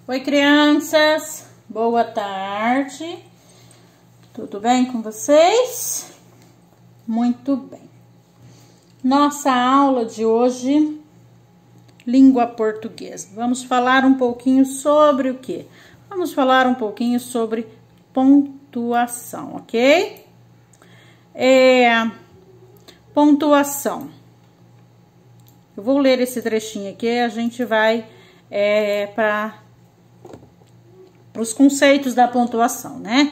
Oi, crianças, boa tarde, tudo bem com vocês? Muito bem. Nossa aula de hoje, língua portuguesa. Vamos falar um pouquinho sobre o quê? Vamos falar um pouquinho sobre pontuação, ok? Pontuação. Eu vou ler esse trechinho aqui, a gente vai para os conceitos da pontuação, né?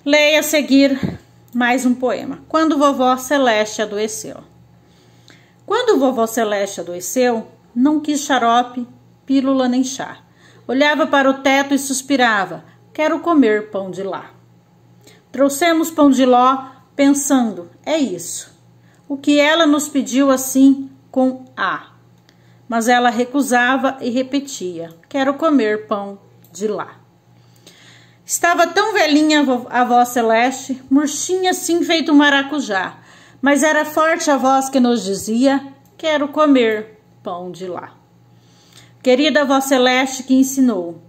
Leia a seguir mais um poema. Quando vovó Celeste adoeceu. Quando vovó Celeste adoeceu, não quis xarope, pílula nem chá. Olhava para o teto e suspirava, quero comer pão de lá. Trouxemos pão de ló, pensando, é isso. O que ela nos pediu assim, com A. Mas ela recusava e repetia, quero comer pão de lá. Estava tão velhinha a vó Celeste, murchinha assim feito um maracujá, mas era forte a voz que nos dizia, quero comer pão de lá. Querida vó Celeste que ensinou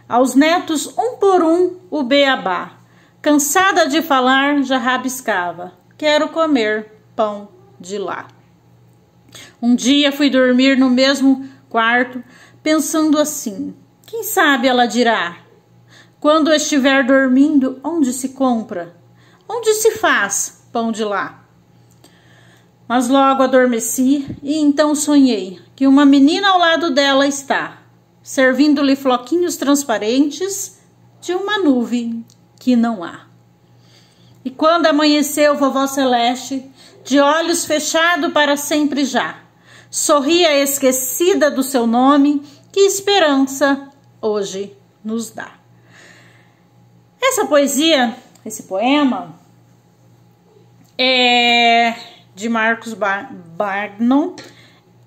aos netos um por um o beabá, cansada de falar já rabiscava, quero comer pão de lá. Um dia fui dormir no mesmo quarto, pensando assim, quem sabe ela dirá, quando estiver dormindo, onde se compra? Onde se faz pão de lá? Mas logo adormeci e então sonhei que uma menina ao lado dela está, servindo-lhe floquinhos transparentes de uma nuvem que não há. E quando amanheceu vovó Celeste, de olhos fechados para sempre já, sorria esquecida do seu nome, que esperança hoje nos dá. Essa poesia, esse poema, é de Marcos Bagnon,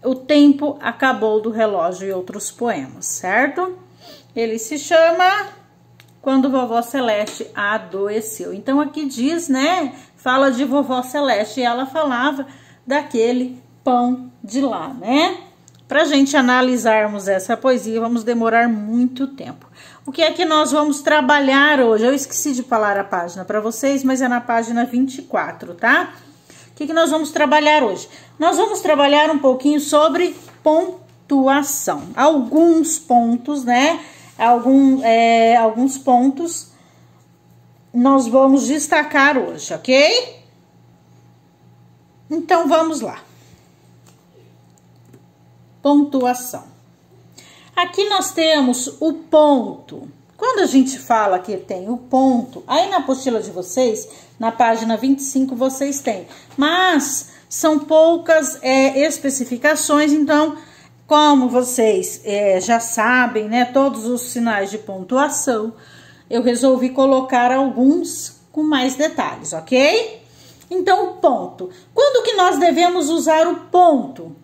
O Tempo Acabou do Relógio e Outros Poemas, certo? Ele se chama Quando Vovó Celeste Adoeceu. Então aqui diz, né, fala de Vovó Celeste e ela falava daquele pão de lá, né? Pra gente analisarmos essa poesia, vamos demorar muito tempo. O que é que nós vamos trabalhar hoje? Eu esqueci de falar a página para vocês, mas é na página 24, tá? O que nós vamos trabalhar hoje? Nós vamos trabalhar um pouquinho sobre pontuação. Alguns pontos, né? Alguns pontos nós vamos destacar hoje, ok? Então, vamos lá. Pontuação. Aqui nós temos o ponto. Quando a gente fala que tem o ponto, aí na apostila de vocês, na página 25, vocês têm. Mas são poucas especificações, então, como vocês já sabem, né, todos os sinais de pontuação, eu resolvi colocar alguns com mais detalhes, ok? Então, o ponto. Quando que nós devemos usar o ponto?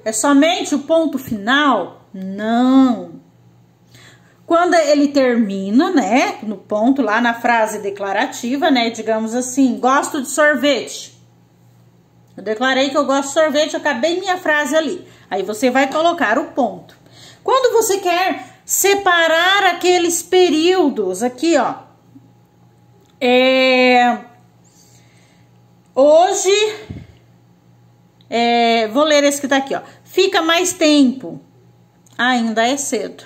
É somente o ponto final? Não. Quando ele termina, né, no ponto, lá na frase declarativa, né, digamos assim, gosto de sorvete. Eu declarei que eu gosto de sorvete, eu acabei minha frase ali. Aí você vai colocar o ponto. Quando você quer separar aqueles períodos, aqui, ó. Hoje, vou ler esse que tá aqui, ó. Fica mais tempo. Ainda é cedo.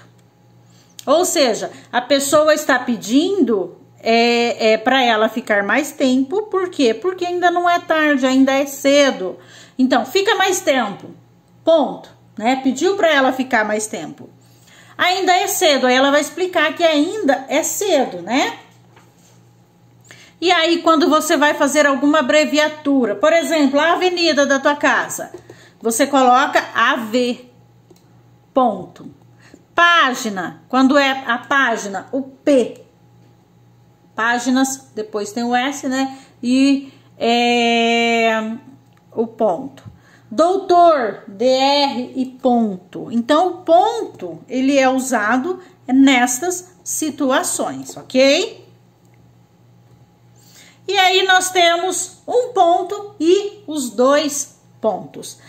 Ou seja, a pessoa está pedindo para ela ficar mais tempo. Por quê? Porque ainda não é tarde, ainda é cedo. Então, fica mais tempo. Ponto. Né? Pediu para ela ficar mais tempo. Ainda é cedo. Aí ela vai explicar que ainda é cedo, né? E aí, quando você vai fazer alguma abreviatura, por exemplo, a avenida da tua casa, você coloca AV. Ponto. Página, quando é a página, o P. Páginas, depois tem o S, né? E o ponto. Doutor, DR e ponto. Então, o ponto, ele é usado nestas situações, ok? E aí, nós temos um ponto e os dois pontos.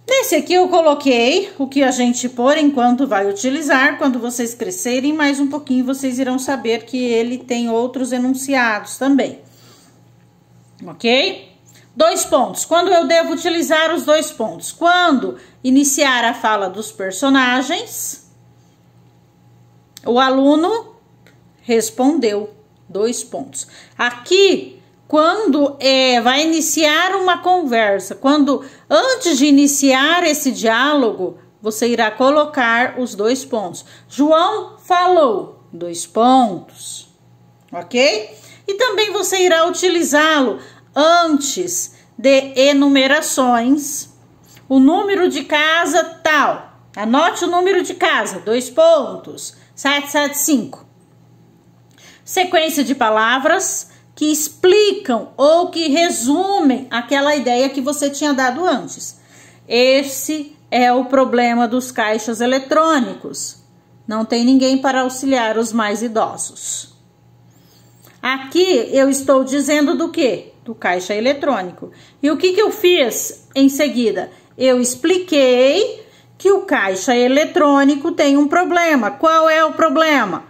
Nesse aqui eu coloquei o que a gente, por enquanto, vai utilizar. Quando vocês crescerem mais um pouquinho, vocês irão saber que ele tem outros enunciados também. Ok? 2 pontos. Quando eu devo utilizar os 2 pontos? Quando iniciar a fala dos personagens, o aluno respondeu. 2 pontos. Aqui, quando vai iniciar uma conversa, quando antes de iniciar esse diálogo, você irá colocar os 2 pontos. João falou, 2 pontos, ok? E também você irá utilizá-lo antes de enumerações. O número de casa tal, anote o número de casa, 2 pontos, 775. Sequência de palavras que explicam ou que resumem aquela ideia que você tinha dado antes. Esse é o problema dos caixas eletrônicos. Não tem ninguém para auxiliar os mais idosos. Aqui eu estou dizendo do quê? Do caixa eletrônico. E o que eu fiz em seguida? Eu expliquei que o caixa eletrônico tem um problema. Qual é o problema?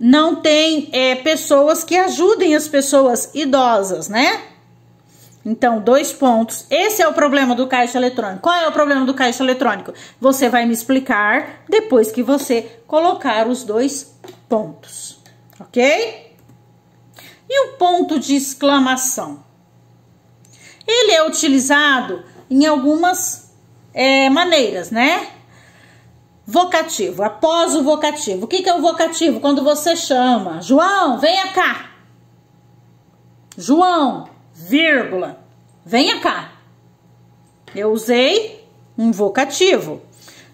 Não tem pessoas que ajudem as pessoas idosas, né? Então, 2 pontos. Esse é o problema do caixa eletrônico. Qual é o problema do caixa eletrônico? Você vai me explicar depois que você colocar os 2 pontos, ok? E o ponto de exclamação? Ele é utilizado em algumas maneiras, né? Vocativo, após o vocativo. O que é o vocativo? Quando você chama, João, venha cá. João, vírgula, venha cá. Eu usei um vocativo.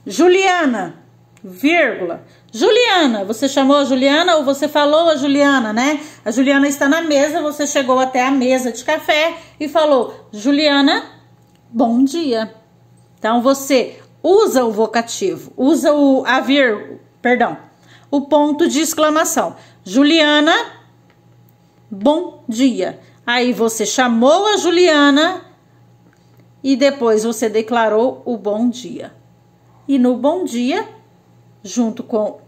Juliana, vírgula. Juliana, você chamou a Juliana ou você falou a Juliana, né? A Juliana está na mesa, você chegou até a mesa de café e falou, Juliana, bom dia. Então, você usa o vocativo, usa o ponto de exclamação. Juliana, bom dia. Aí você chamou a Juliana e depois você declarou o bom dia. E no bom dia, junto com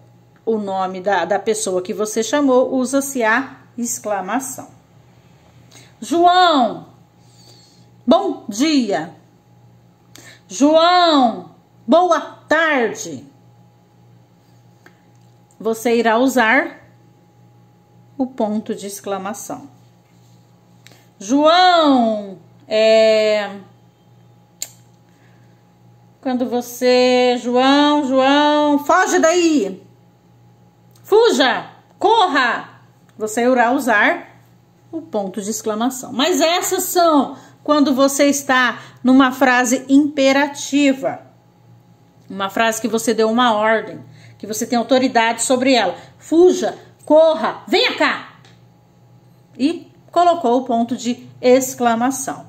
o nome da pessoa que você chamou, usa-se a exclamação. João, bom dia. João, boa tarde. Você irá usar o ponto de exclamação. João, quando você... João, foge daí. Fuja, corra. Você irá usar o ponto de exclamação. Mas essas são quando você está numa frase imperativa. Uma frase que você deu uma ordem, que você tem autoridade sobre ela. Fuja, corra, venha cá. E colocou o ponto de exclamação.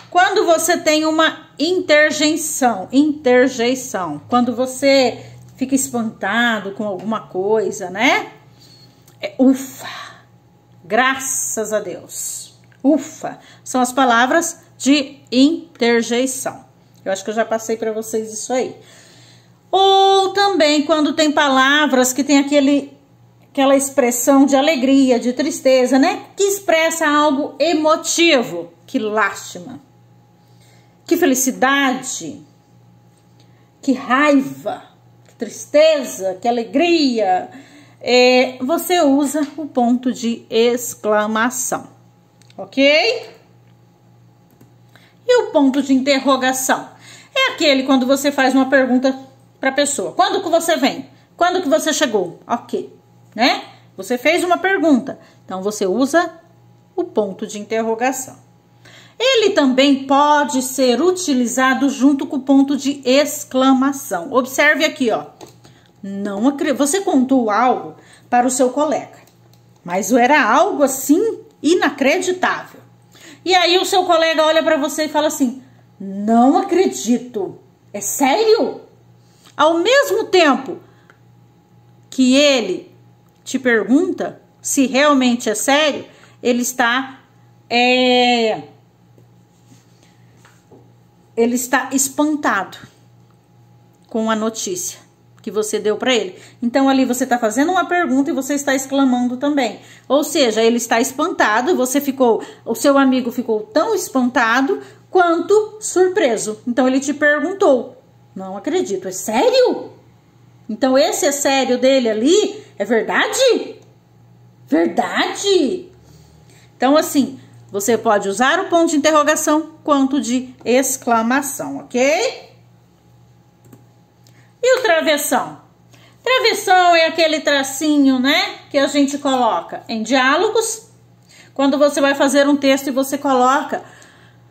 Quando você tem uma interjeição, quando você fica espantado com alguma coisa, né? Ufa, graças a Deus. Ufa, são as palavras de interjeição. Eu acho que eu já passei para vocês isso aí. Ou também quando tem palavras que tem aquela expressão de alegria, de tristeza, né? Que expressa algo emotivo. Que lástima, que felicidade, que raiva, que tristeza, que alegria. Você usa o ponto de exclamação, ok? E o ponto de interrogação? É aquele quando você faz uma pergunta para a pessoa. Quando que você vem? Quando que você chegou? Ok, né? Você fez uma pergunta, então você usa o ponto de interrogação. Ele também pode ser utilizado junto com o ponto de exclamação. Observe aqui, ó. Não acredito. Você contou algo para o seu colega, mas era algo assim inacreditável. E aí o seu colega olha para você e fala assim: não acredito. É sério? Ao mesmo tempo que ele te pergunta se realmente é sério, ele está ele está espantado com a notícia que você deu para ele. Então ali você está fazendo uma pergunta e você está exclamando também. Ou seja, ele está espantado, o seu amigo ficou tão espantado quanto surpreso. Então ele te perguntou: não acredito, é sério? Então esse é sério dele ali é verdade? Verdade? Então assim, você pode usar o ponto de interrogação quanto de exclamação, ok? E o travessão? Travessão é aquele tracinho, né, que a gente coloca em diálogos. Quando você vai fazer um texto e você coloca: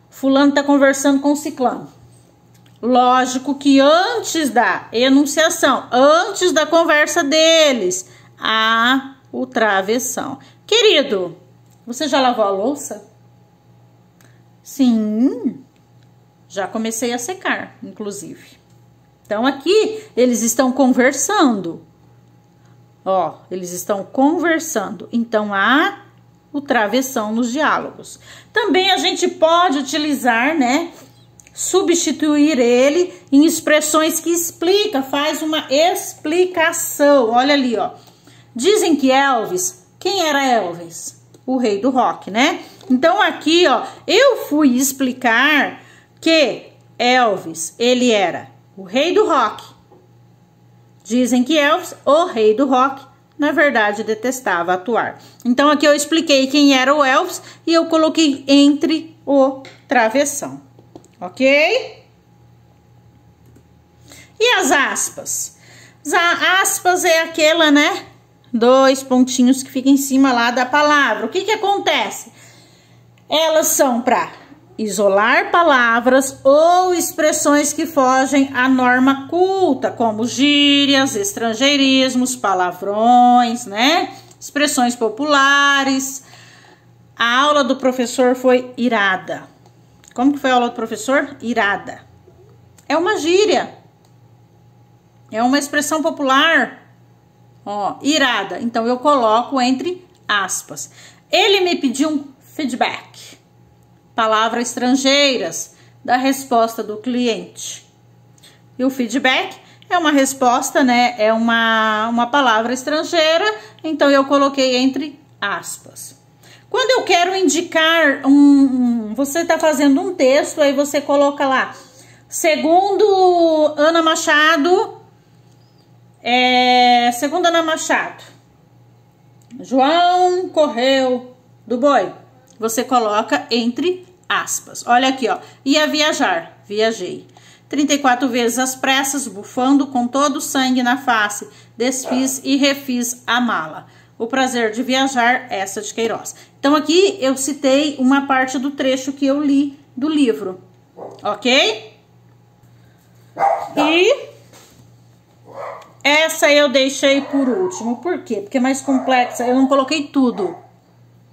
fulano tá conversando com ciclano. Lógico que antes da enunciação, antes da conversa deles, há o travessão. Querido, você já lavou a louça? Sim, já comecei a secar, inclusive. Então aqui eles estão conversando. Ó, eles estão conversando. Então há o travessão nos diálogos. Também a gente pode utilizar, né, substituir ele em expressões que explica, faz uma explicação. Olha ali, ó. Dizem que Elvis, quem era Elvis? O rei do rock, né? Então aqui, ó, eu fui explicar que Elvis, ele era o rei do rock. Dizem que Elvis, o rei do rock, na verdade detestava atuar. Então aqui eu expliquei quem era o Elvis e eu coloquei entre o travessão, ok? E as aspas? As aspas é aquela, né, 2 pontinhos que fica em cima lá da palavra. O que que acontece? Elas são para isolar palavras ou expressões que fogem à norma culta, como gírias, estrangeirismos, palavrões, né? Expressões populares. A aula do professor foi irada. Como que foi a aula do professor? Irada. É uma gíria. É uma expressão popular. Ó, irada. Então eu coloco entre aspas. Ele me pediu um feedback. Palavras estrangeiras da resposta do cliente. E o feedback é uma resposta, né? É uma palavra estrangeira, então eu coloquei entre aspas. Quando eu quero indicar você está fazendo um texto, aí você coloca lá: segundo Ana Machado, João correu do boi. Você coloca entre aspas. Olha aqui, ó. Ia viajar, viajei. 34 vezes às pressas, bufando com todo o sangue na face, desfiz e refiz a mala. O prazer de viajar, essa de Queiroz. Então aqui eu citei uma parte do trecho que eu li do livro, ok? E essa eu deixei por último. Por quê? Porque é mais complexa. Eu não coloquei tudo.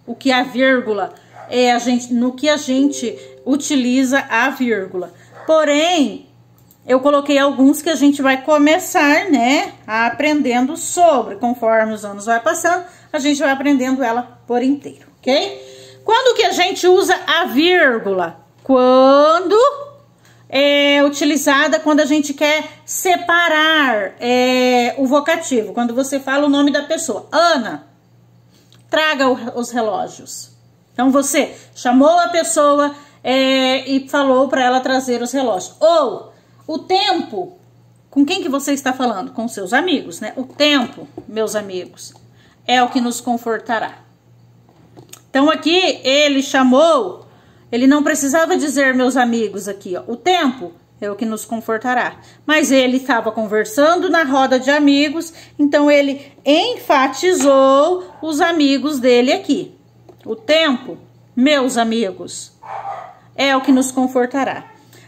O que a vírgula é no que a gente utiliza a vírgula. Porém, eu coloquei alguns que a gente vai começar, né, aprendendo sobre. Conforme os anos vai passando, a gente vai aprendendo ela por inteiro, ok? Quando que a gente usa a vírgula? Quando é utilizada quando a gente quer separar o vocativo. Quando você fala o nome da pessoa. Ana, traga os relógios. Então você chamou a pessoa e falou para ela trazer os relógios. Ou o tempo, com quem que você está falando? Com seus amigos, né? O tempo, meus amigos, é o que nos confortará. Então aqui ele chamou, ele não precisava dizer meus amigos aqui, ó. O tempo é o que nos confortará. Mas ele estava conversando na roda de amigos, então ele enfatizou os amigos dele aqui. O tempo, meus amigos, é o que nos confortará.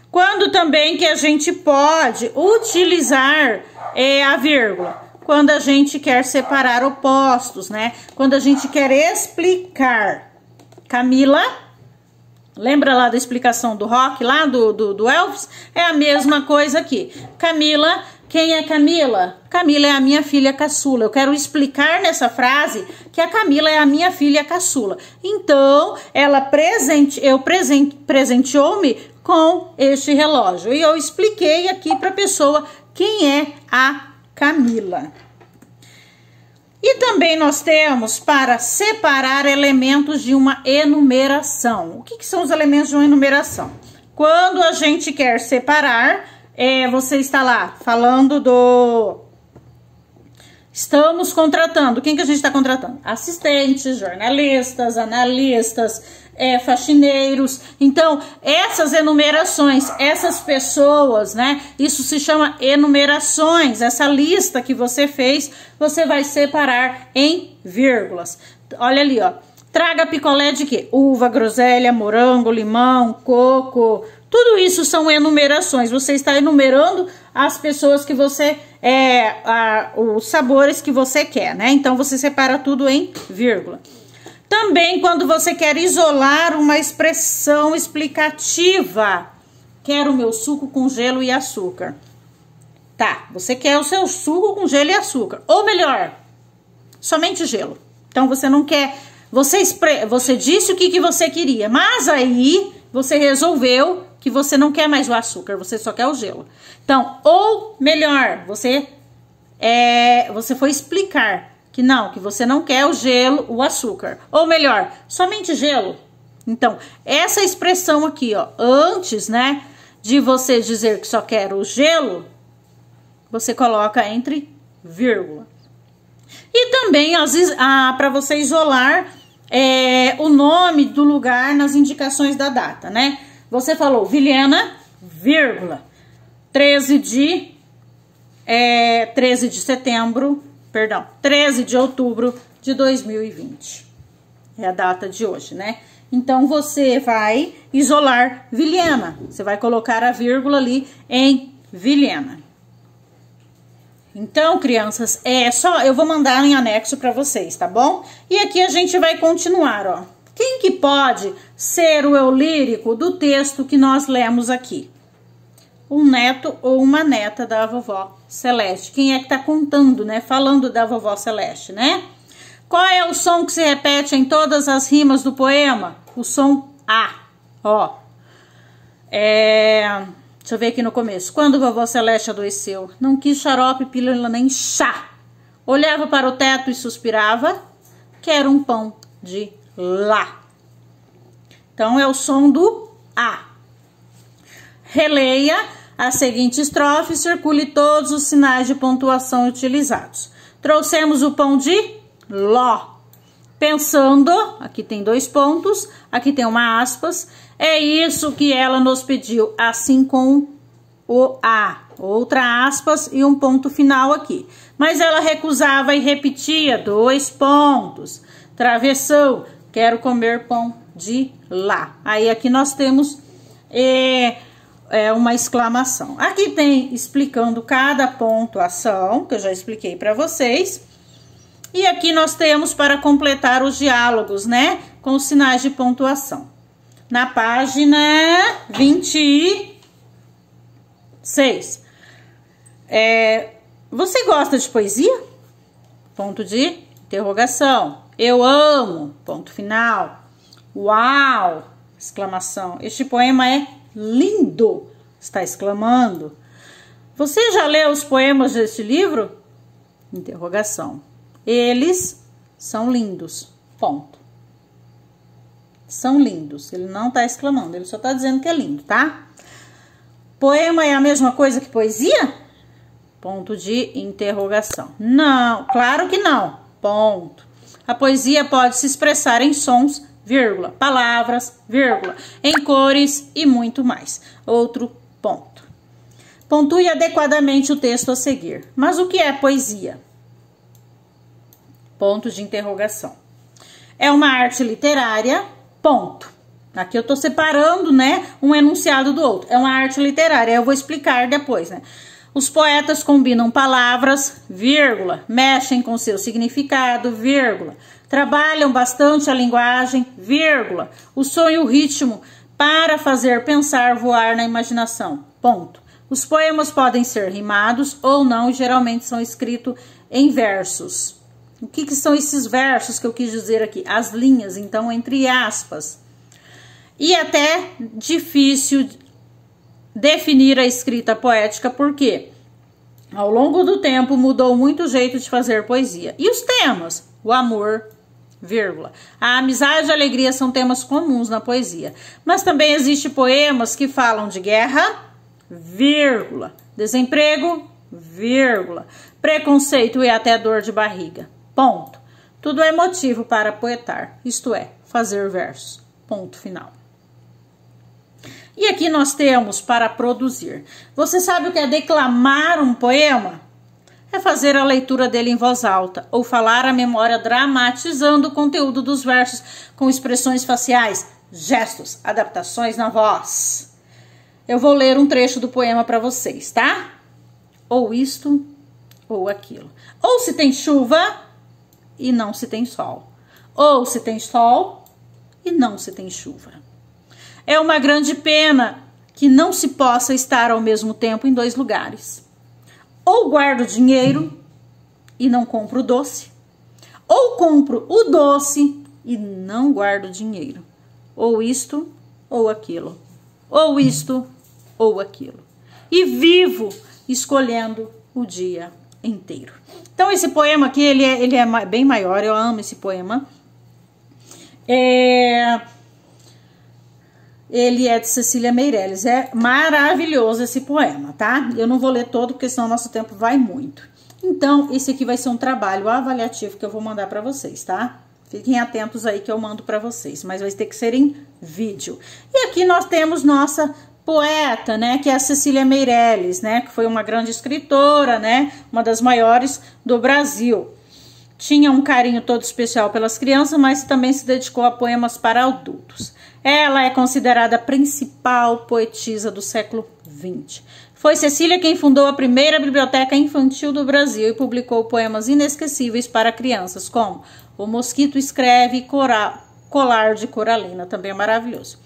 Quando também que a gente pode utilizar a vírgula? Quando a gente quer separar opostos, né? Quando a gente quer explicar. Camila, lembra lá da explicação do rock, lá do Elvis? É a mesma coisa aqui. Camila, quem é Camila? Camila é a minha filha caçula. Eu quero explicar nessa frase que a Camila é a minha filha caçula. Então, ela presenteou-me com este relógio. E eu expliquei aqui para a pessoa quem é a Camila. E também nós temos para separar elementos de uma enumeração. O que são os elementos de uma enumeração? Quando a gente quer separar, você está lá falando do... Estamos contratando. Quem que a gente está contratando? Assistentes, jornalistas, analistas, faxineiros. Então, essas enumerações, essas pessoas, né? Isso se chama enumerações. Essa lista que você fez, você vai separar em vírgulas. Olha ali, ó. Traga picolé de quê? Uva, groselha, morango, limão, coco. Tudo isso são enumerações. Você está enumerando as pessoas que você... os sabores que você quer, né? Então, você separa tudo em vírgula. Também, quando você quer isolar uma expressão explicativa. Quero o meu suco com gelo e açúcar. Tá, você quer o seu suco com gelo e açúcar. Ou melhor, somente gelo. Então, você não quer... Você disse o que você queria, mas aí você resolveu que você não quer mais o açúcar, você só quer o gelo. Então, ou melhor, você foi explicar que não, que você não quer o gelo, o açúcar. Ou melhor, somente gelo. Então, essa expressão aqui, ó, antes, né, de você dizer que só quer o gelo, você coloca entre vírgula. E também, às vezes, para você isolar o nome do lugar nas indicações da data, né? Você falou Vilhena, vírgula, 13 de outubro de 2020. É a data de hoje, né? Então, você vai isolar Vilhena. Você vai colocar a vírgula ali em Vilhena. Então, crianças, eu vou mandar em anexo para vocês, tá bom? E aqui a gente vai continuar, ó. Quem que pode ser o eu lírico do texto que nós lemos aqui? Um neto ou uma neta da vovó Celeste. Quem é que tá contando, né? Falando da vovó Celeste, né? Qual é o som que se repete em todas as rimas do poema? O som A, ó. Deixa eu ver aqui no começo. Quando vovó Celeste adoeceu, não quis xarope, pílula nem chá. Olhava para o teto e suspirava, quero um pão de lá. Então, é o som do A. Releia a seguinte estrofe e circule todos os sinais de pontuação utilizados. Trouxemos o pão de Ló. Pensando, aqui tem 2 pontos, aqui tem uma aspas, é isso que ela nos pediu, assim com o A, outra aspas e um ponto final aqui. Mas ela recusava e repetia 2 pontos. Travessão, quero comer pão de lá. Aí aqui nós temos uma exclamação. Aqui tem explicando cada pontuação, que eu já expliquei para vocês. E aqui nós temos para completar os diálogos, né? Com os sinais de pontuação. Na página 26. Você gosta de poesia? Ponto de interrogação. Eu amo. Ponto final. Uau! Exclamação. Este poema é lindo. Está exclamando. Você já leu os poemas deste livro? Interrogação. Eles são lindos. Ponto. São lindos. Ele não tá exclamando, ele só tá dizendo que é lindo, tá? Poema é a mesma coisa que poesia? Ponto de interrogação. Não, claro que não. Ponto. A poesia pode se expressar em sons, vírgula, palavras, vírgula, em cores e muito mais. Outro ponto. Pontue adequadamente o texto a seguir. Mas o que é poesia? Ponto de interrogação. É uma arte literária, ponto. Aqui eu tô separando, né, um enunciado do outro. É uma arte literária, eu vou explicar depois, né. Os poetas combinam palavras, vírgula, mexem com seu significado, vírgula, trabalham bastante a linguagem, vírgula, o som e o ritmo para fazer pensar, voar na imaginação, ponto. Os poemas podem ser rimados ou não, e geralmente são escritos em versos. O que são esses versos que eu quis dizer aqui? As linhas, então, entre aspas. E até difícil definir a escrita poética, porque ao longo do tempo mudou muito o jeito de fazer poesia. E os temas? O amor, vírgula. A amizade e a alegria são temas comuns na poesia. Mas também existem poemas que falam de guerra, vírgula. Desemprego, vírgula. Preconceito e até dor de barriga. Ponto. Tudo é motivo para poetar, isto é, fazer versos. Ponto final. E aqui nós temos para produzir. Você sabe o que é declamar um poema? É fazer a leitura dele em voz alta ou falar a memória dramatizando o conteúdo dos versos com expressões faciais, gestos, adaptações na voz. Eu vou ler um trecho do poema para vocês, tá? Ou isto ou aquilo. Ou se tem chuva e não se tem sol. Ou se tem sol e não se tem chuva. É uma grande pena que não se possa estar ao mesmo tempo em dois lugares. Ou guardo dinheiro e não compro doce. Ou compro o doce e não guardo dinheiro. Ou isto ou aquilo. Ou isto ou aquilo. E vivo escolhendo o dia inteiro. Então esse poema aqui, ele é bem maior, eu amo esse poema. Ele é de Cecília Meirelles, é maravilhoso esse poema, tá? Eu não vou ler todo, porque senão nosso tempo vai muito. Então, esse aqui vai ser um trabalho avaliativo que eu vou mandar pra vocês, tá? Fiquem atentos aí que eu mando pra vocês, mas vai ter que ser em vídeo. E aqui nós temos nossa poeta, né, que é a Cecília Meirelles, né, que foi uma grande escritora, né, uma das maiores do Brasil. Tinha um carinho todo especial pelas crianças, mas também se dedicou a poemas para adultos. Ela é considerada a principal poetisa do século XX. Foi Cecília quem fundou a primeira biblioteca infantil do Brasil e publicou poemas inesquecíveis para crianças, como O Mosquito Escreve e Colar de Coralina, também é maravilhoso.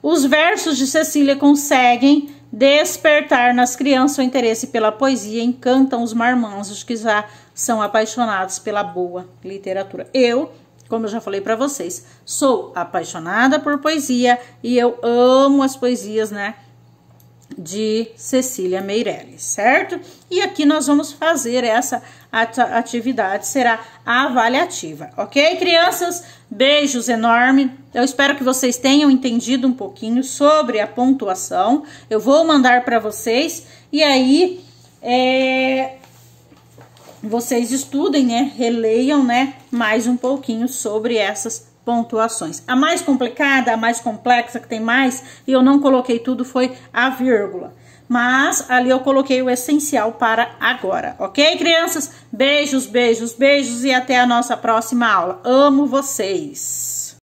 Os versos de Cecília conseguem despertar nas crianças o interesse pela poesia e encantam os marmanjos que já são apaixonados pela boa literatura. Eu, como eu já falei para vocês, sou apaixonada por poesia e eu amo as poesias, né, de Cecília Meirelles, certo? E aqui nós vamos fazer essa atividade, será avaliativa, ok, crianças? Beijos enormes. Eu espero que vocês tenham entendido um pouquinho sobre a pontuação. Eu vou mandar para vocês e aí vocês estudem, né? Releiam, né? Mais um pouquinho sobre essas pontuações. A mais complicada, a mais complexa, que tem mais, e eu não coloquei tudo, foi a vírgula. Mas ali eu coloquei o essencial para agora, ok, crianças? Beijos, beijos, beijos e até a nossa próxima aula. Amo vocês!